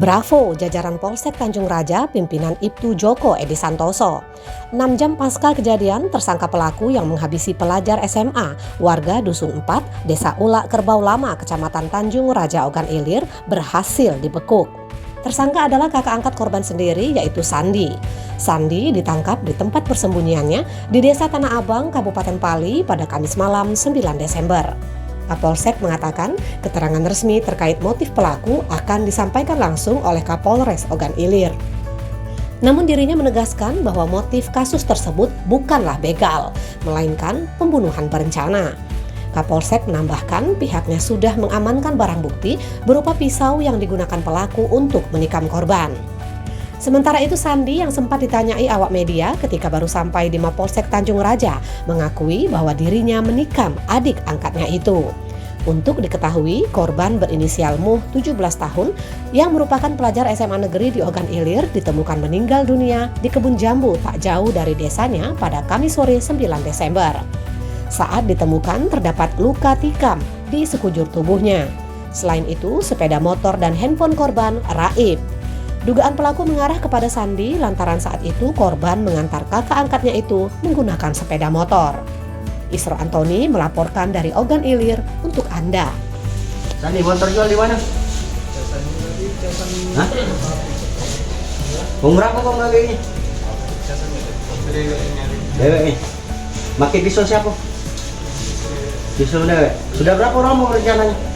Bravo jajaran Polsek Tanjung Raja pimpinan Ibtu Joko Edi Santoso. 6 jam pasca kejadian, tersangka pelaku yang menghabisi pelajar SMA warga Dusun 4, Desa Ulak Kerbau Lama, Kecamatan Tanjung Raja Ogan Ilir berhasil dibekuk. Tersangka adalah kakak angkat korban sendiri, yaitu Sandi. Sandi ditangkap di tempat persembunyiannya di Desa Tanah Abang, Kabupaten Pali pada Kamis malam 9 Desember. Kapolsek mengatakan keterangan resmi terkait motif pelaku akan disampaikan langsung oleh Kapolres Ogan Ilir. Namun dirinya menegaskan bahwa motif kasus tersebut bukanlah begal, melainkan pembunuhan berencana. Kapolsek menambahkan pihaknya sudah mengamankan barang bukti berupa pisau yang digunakan pelaku untuk menikam korban. Sementara itu Sandi yang sempat ditanyai awak media ketika baru sampai di Mapolsek Tanjung Raja mengakui bahwa dirinya menikam adik angkatnya itu. Untuk diketahui, korban berinisial Muh 17 tahun yang merupakan pelajar SMA negeri di Ogan Ilir ditemukan meninggal dunia di kebun jambu tak jauh dari desanya pada Kamis sore 9 Desember. Saat ditemukan terdapat luka tikam di sekujur tubuhnya. Selain itu, sepeda motor dan handphone korban raib. Dugaan pelaku mengarah kepada Sandi lantaran saat itu korban mengantar kakak angkatnya itu menggunakan sepeda motor. Isro Antoni melaporkan dari Ogan Ilir untuk Anda. Sandi, motor jual di mana? Hah? Berapa kau ngambil ini? Dewek nih. Pakai pisau siapa? Pisau dewek. Sudah berapa orang mau rencananya?